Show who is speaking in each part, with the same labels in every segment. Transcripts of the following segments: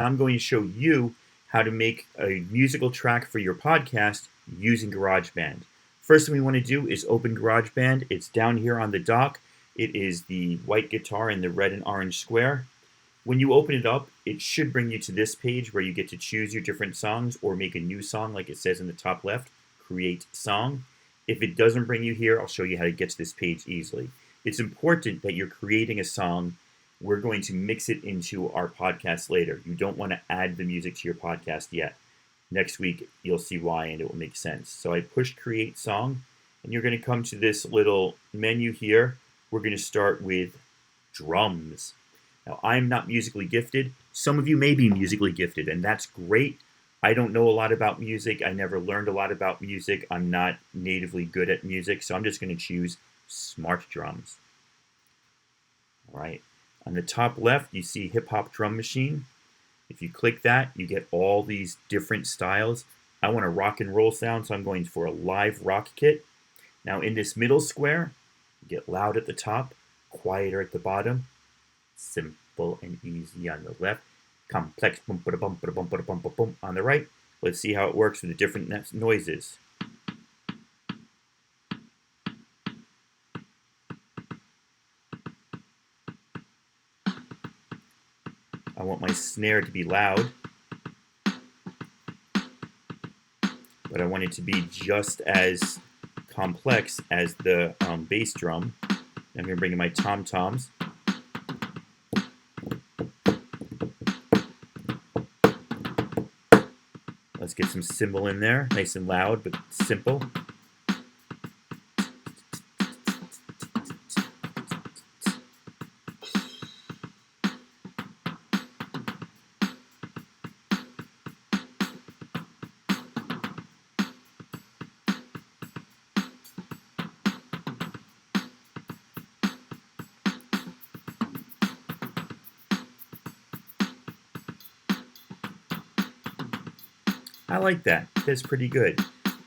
Speaker 1: I'm going to show you how to make a musical track for your podcast using GarageBand. First thing we want to do is open GarageBand. It's down here on the dock. It is the white guitar in the red and orange square. When you open it up, it should bring you to this page where you get to choose your different songs or make a new song like it says in the top left, create song. If it doesn't bring you here, I'll show you how to get to this page easily. It's important that you're creating a song. We're going to mix it into our podcast later. You don't want to add the music to your podcast yet. Next week, you'll see why and it will make sense. So I pushed create song, and you're going to come to this little menu here. We're going to start with drums. Now, I'm not musically gifted. Some of you may be musically gifted, and that's great. I don't know a lot about music. I never learned a lot about music. I'm not natively good at music, so I'm just going to choose smart drums. All right. On the top left, you see hip hop drum machine. If you click that, you get all these different styles. I want a rock and roll sound, so I'm going for a live rock kit. Now in this middle square, you get loud at the top, quieter at the bottom, simple and easy on the left, complex boom ba bum ba bum ba bum ba bum on the right. Let's see how it works with the different noises. I want my snare to be loud, but I want it to be just as complex as the bass drum. I'm going to bring in my tom-toms. Let's get some cymbal in there, nice and loud, but simple. I like that. That's pretty good.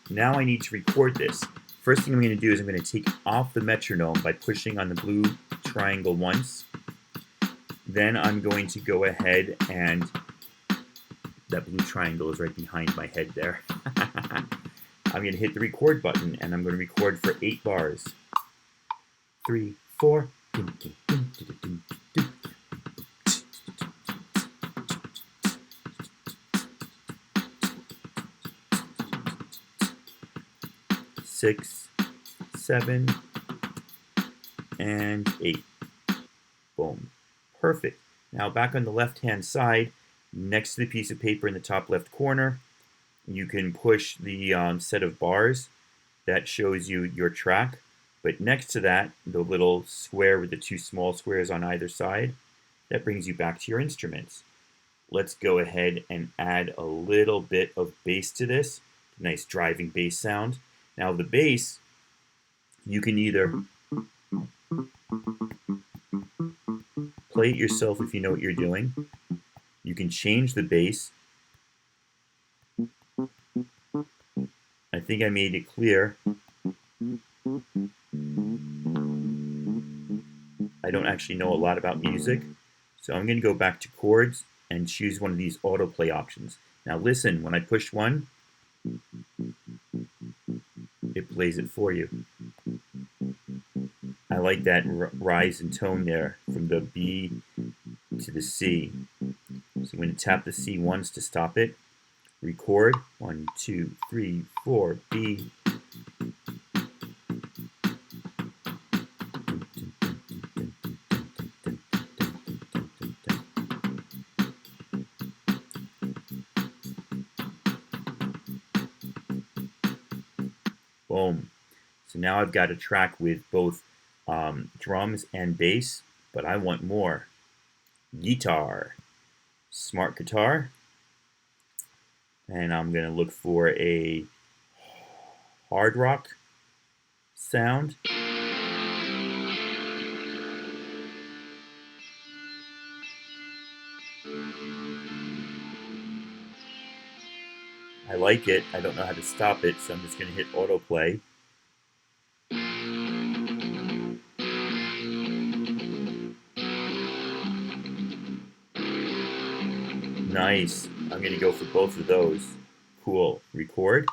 Speaker 1: Now I need to record this. First thing I'm going to do is I'm going to take off the metronome by pushing on the blue triangle once. Then I'm going to go ahead and... that blue triangle is right behind my head there. I'm going to hit the record button and I'm going to record for 8 bars. 3, 4. 6, 7, and 8. Boom. Perfect. Now back on the left-hand side, next to the piece of paper in the top left corner, you can push the set of bars. That shows you your track. But next to that, the little square with the 2 small squares on either side, that brings you back to your instruments. Let's go ahead and add a little bit of bass to this. Nice driving bass sound. Now the bass, you can either play it yourself if you know what you're doing. You can change the bass. I think I made it clear. I don't actually know a lot about music, so I'm going to go back to chords and choose one of these autoplay options. Now listen, when I push one, it plays it for you. I like that rise in tone there from the B to the C. So I'm going to tap the C once to stop it. Record. 1, 2, 3, 4, B. Boom. So now I've got a track with both drums and bass, but I want more. Guitar. Smart guitar. And I'm going to look for a hard rock sound. I like it. I don't know how to stop it, so I'm just going to hit autoplay. Nice. I'm going to go for both of those. Cool. Record.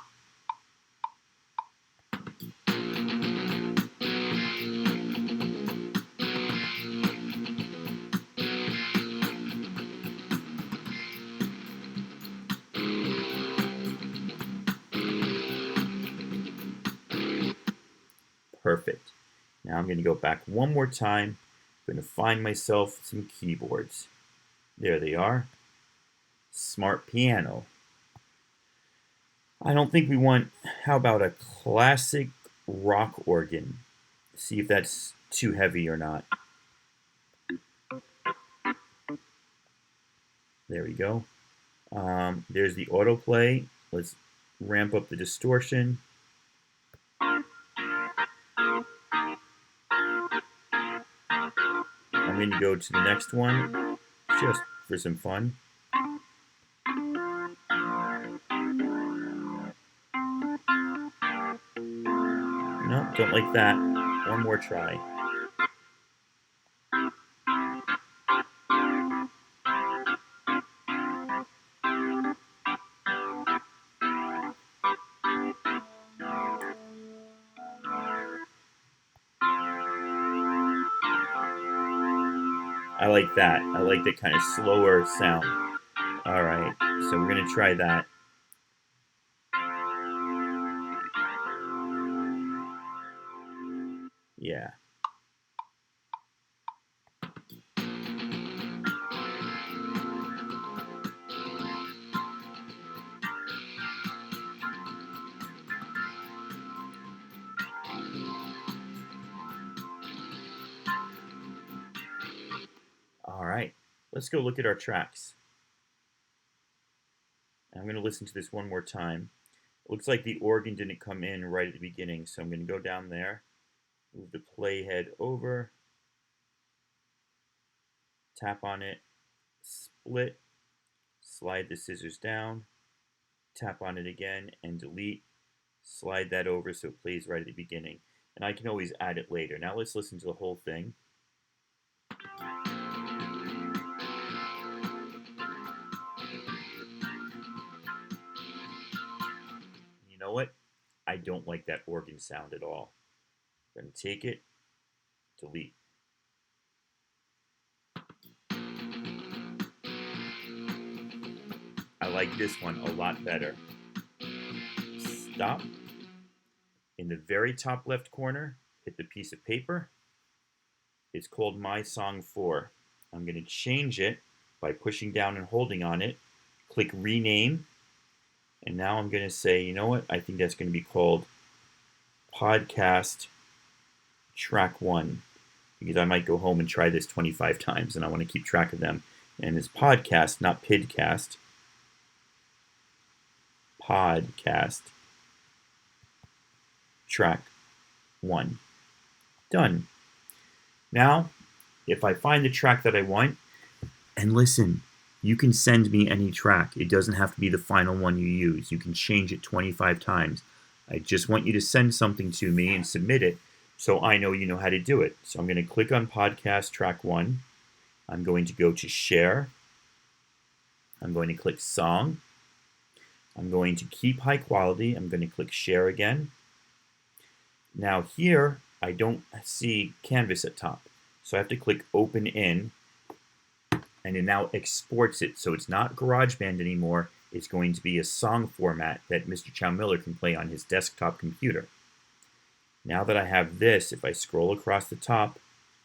Speaker 1: Perfect. Now I'm going to go back one more time. I'm going to find myself some keyboards. There they are. Smart piano. I don't think we want, how about a classic rock organ? See if that's too heavy or not. There we go. There's the autoplay. Let's ramp up the distortion. I'm going to go to the next one just for some fun. No, don't like that. One more try. I like that. I like the kind of slower sound. All right, so we're going to try that. Yeah. All right, let's go look at our tracks. I'm going to listen to this one more time. It looks like the organ didn't come in right at the beginning, so I'm going to go down there, move the playhead over, tap on it, split, slide the scissors down, tap on it again, and delete. Slide that over so it plays right at the beginning. And I can always add it later. Now let's listen to the whole thing. You know what? I don't like that organ sound at all. I'm going to take it, delete. I like this one a lot better. Stop. In the very top left corner, hit the piece of paper. It's called My Song 4. I'm going to change it by pushing down and holding on it. Click Rename. And now I'm going to say, you know what? I think that's going to be called Podcast Track 1. Because I might go home and try this 25 times and I want to keep track of them. And it's podcast, not pidcast. Podcast Track 1. Done. Now, if I find the track that I want, and listen, you can send me any track. It doesn't have to be the final one you use. You can change it 25 times. I just want you to send something to me and submit it so I know you know how to do it. So I'm going to click on Podcast Track 1. I'm going to go to Share. I'm going to click Song. I'm going to keep high quality. I'm going to click Share again. Now here, I don't see Canvas at top. So I have to click Open In. And it now exports it. So it's not GarageBand anymore. It's going to be a song format that Mr. Chow-Miller can play on his desktop computer. Now that I have this, if I scroll across the top,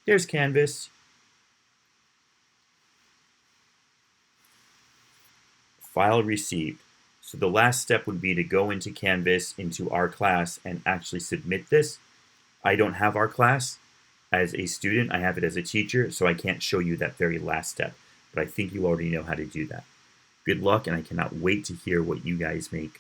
Speaker 1: there's Canvas. File received. So the last step would be to go into Canvas, into our class, and actually submit this. I don't have our class as a student. I have it as a teacher, so I can't show you that very last step. But I think you already know how to do that. Good luck, and I cannot wait to hear what you guys make.